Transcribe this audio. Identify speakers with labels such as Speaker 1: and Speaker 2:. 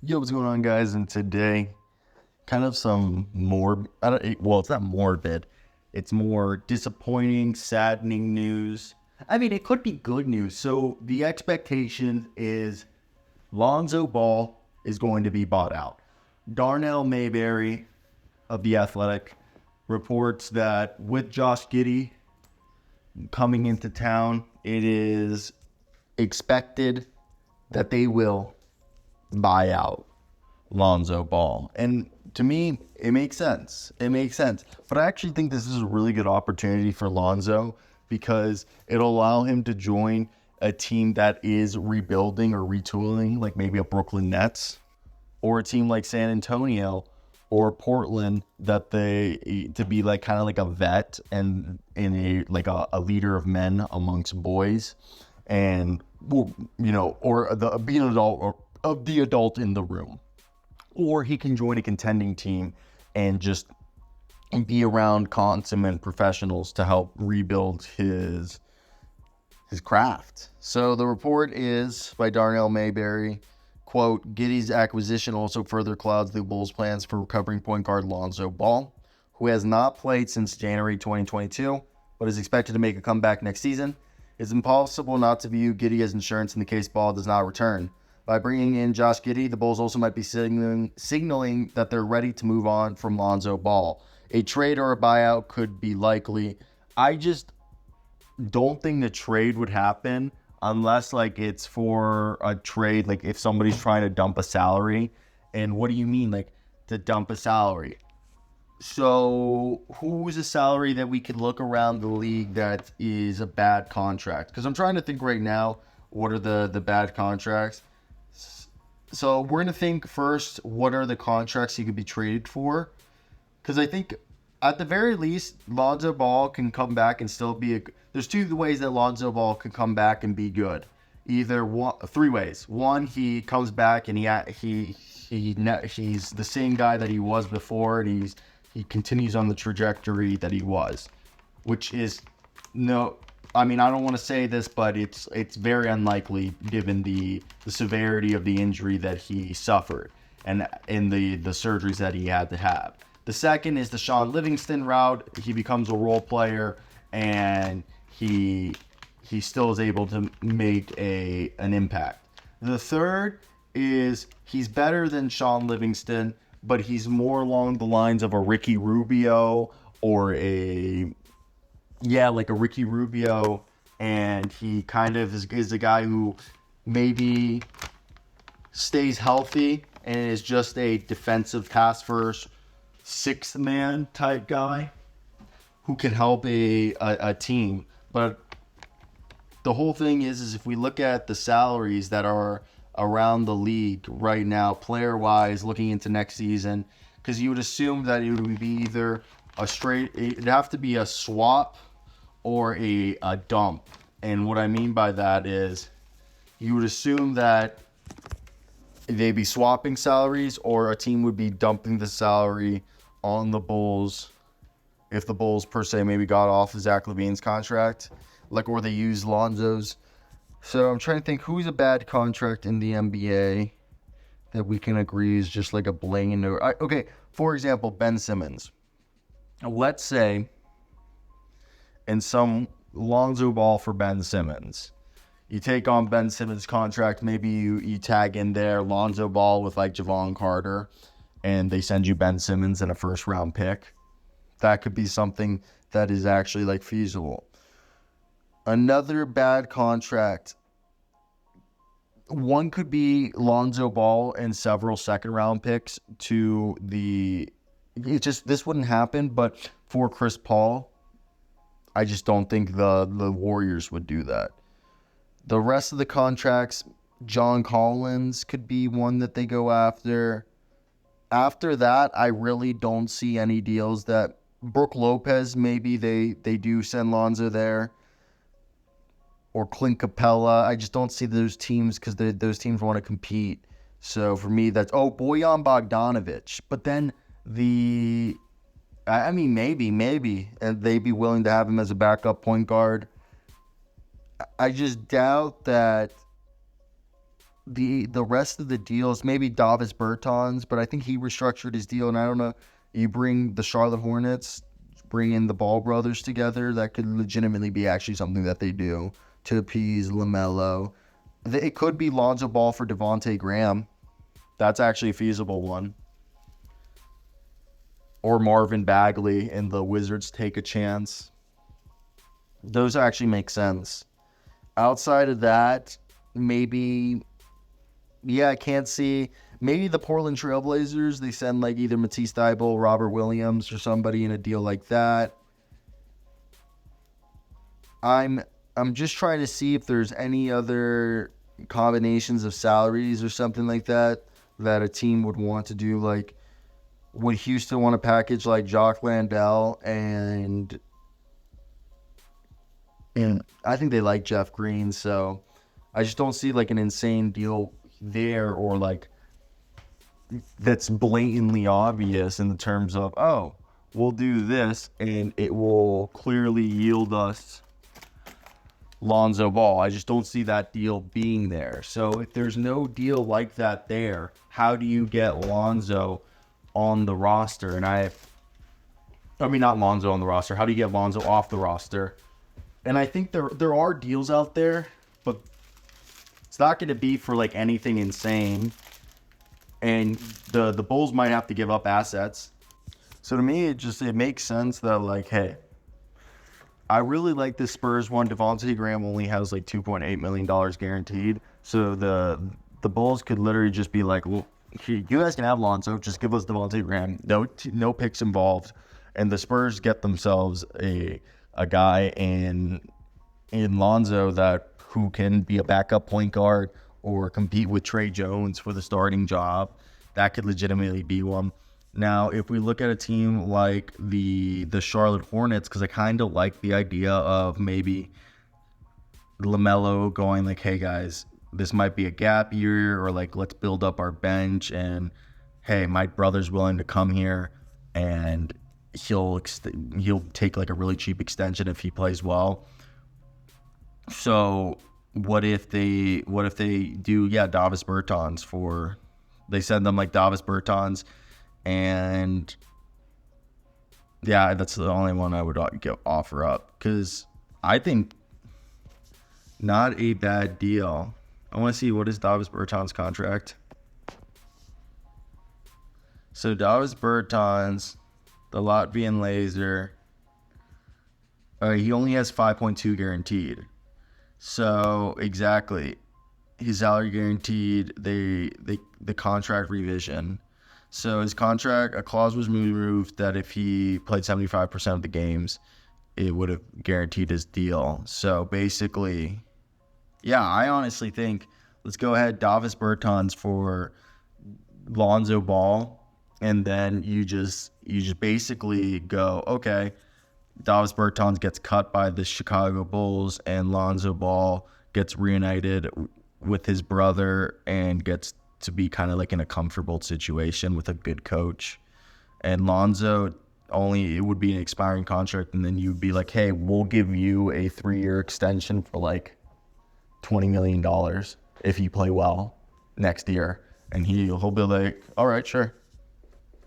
Speaker 1: Yo, what's going on, guys? And today, kind of some more, it's not morbid. It's more disappointing, saddening news. I mean, it could be good news. So the expectation is Lonzo Ball is going to be bought out. Darnell Mayberry of The Athletic reports that with Josh Giddey coming into town, it is expected that they will buy out Lonzo Ball. And to me, it makes sense. But I actually think this is a really good opportunity for Lonzo because it'll allow him to join a team that is rebuilding or retooling, like maybe a Brooklyn Nets or a team like San Antonio or Portland, that they to be like kind of like a vet and in a leader of men amongst boys, and or being an adult or of the adult in the room. Or he can join a contending team and just be around consummate professionals to help rebuild his craft. So the report is by Darnell Mayberry, quote, Giddey's acquisition also further clouds the Bulls' plans for recovering point guard Lonzo Ball, who has not played since January 2022, but is expected to make a comeback next season. It's impossible not to view Giddey as insurance in the case Ball does not return. By bringing in Josh Giddey, the Bulls also might be signaling that they're ready to move on from Lonzo Ball. A trade or a buyout could be likely. I just don't think the trade would happen unless it's for a trade, like if somebody's trying to dump a salary. And what do you mean, to dump a salary? So who's a salary that we could look around the league that is a bad contract? Because I'm trying to think right now, what are the bad contracts? So we're going to think first, what are the contracts he could be traded for? Because I think at the very least, Lonzo Ball can come back and still be there's two ways that Lonzo Ball can come back and be good. Three ways. One, he comes back and he's the same guy that he was before, and he continues on the trajectory that he was, which is I don't want to say this, but it's very unlikely given the severity of the injury that he suffered and in the surgeries that he had to have. The second is the Sean Livingston route. He becomes a role player and he still is able to make an impact. The third is he's better than Sean Livingston, but he's more along the lines of a Ricky Rubio or a Ricky Rubio, and he kind of is a guy who maybe stays healthy and is just a defensive pass first, sixth man type guy who can help a team. But the whole thing is if we look at the salaries that are around the league right now, player-wise, looking into next season, because you would assume that it would be either it'd have to be a swap or a dump. And what I mean by that is you would assume that they'd be swapping salaries, or a team would be dumping the salary on the Bulls if the Bulls per se maybe got off of Zach LaVine's contract, or they use Lonzo's. So I'm trying to think who's a bad contract in the NBA that we can agree is just like a bling. Okay, for example, Ben Simmons. Let's say in some Lonzo Ball for Ben Simmons, you take on Ben Simmons' contract, maybe you tag in there Lonzo Ball with Javon Carter, and they send you Ben Simmons and a first round pick. That could be something that is actually feasible. Another bad contract, one could be Lonzo Ball and several second round picks to this wouldn't happen, but for Chris Paul, I just don't think the Warriors would do that. The rest of the contracts, John Collins could be one that they go after. After that, I really don't see any deals that Brook Lopez, maybe they do send Lonzo there. Or Clint Capella. I just don't see those teams because those teams want to compete. So for me, that's Bojan Bogdanovic. But then maybe, and they'd be willing to have him as a backup point guard. I just doubt that the rest of the deals, maybe Davis Bertans, but I think he restructured his deal, and I don't know. You bring the Charlotte Hornets, bring in the Ball brothers together. That could legitimately be actually something that they do to appease LaMelo. It could be Lonzo Ball for Devontae Graham. That's actually a feasible one. Or Marvin Bagley and the Wizards take a chance. Those actually make sense. Outside of that, maybe, yeah, I can't see. Maybe the Portland Trailblazers, they send like either Matisse Thybulle, Robert Williams, or somebody in a deal like that. I'm just trying to see if there's any other combinations of salaries or something like that that a team would want to do. Like, would Houston want to package like Jock Landale and I think they like Jeff Green, so I just don't see like an insane deal there, or like that's blatantly obvious in the terms of, oh, we'll do this and it will clearly yield us Lonzo Ball. I just don't see that deal being there. So if there's no deal like that there, how do you get Lonzo on the roster? And I mean, not Lonzo on the roster. How do you get Lonzo off the roster? And I think there are deals out there, but it's not going to be for like anything insane. And the Bulls might have to give up assets. So to me, it makes sense that like, hey, I really like this Spurs one. Devontae Graham only has like $2.8 million guaranteed. So the Bulls could literally just be like, well, you guys can have Lonzo, just give us Devontae Graham. No picks involved. And the Spurs get themselves a guy in Lonzo who can be a backup point guard or compete with Trey Jones for the starting job. That could legitimately be one. Now, if we look at a team like the Charlotte Hornets, because I kind of like the idea of maybe LaMelo going like, hey guys, this might be a gap year, or like, let's build up our bench, and hey, my brother's willing to come here and he'll take like a really cheap extension if he plays well. So what if they do Davis Bertans they send them like Davis Bertans, and yeah, that's the only one I would offer up, because I think not a bad deal. I want to see, what is Davis Bertans' contract. So Davis Bertans, the Latvian laser, he only has 5.2 guaranteed. So exactly, his salary guaranteed, the contract revision. So his contract, a clause was removed that if he played 75% of the games, it would have guaranteed his deal. So basically, yeah, I honestly think let's go ahead, Davis Bertans for Lonzo Ball, and then you just basically go, okay, Davis Bertans gets cut by the Chicago Bulls, and Lonzo Ball gets reunited with his brother and gets to be kind of like in a comfortable situation with a good coach. And Lonzo, it would be an expiring contract, and then you'd be like, hey, we'll give you a 3-year extension for like $20 million if you play well next year. And he'll be like, all right, sure.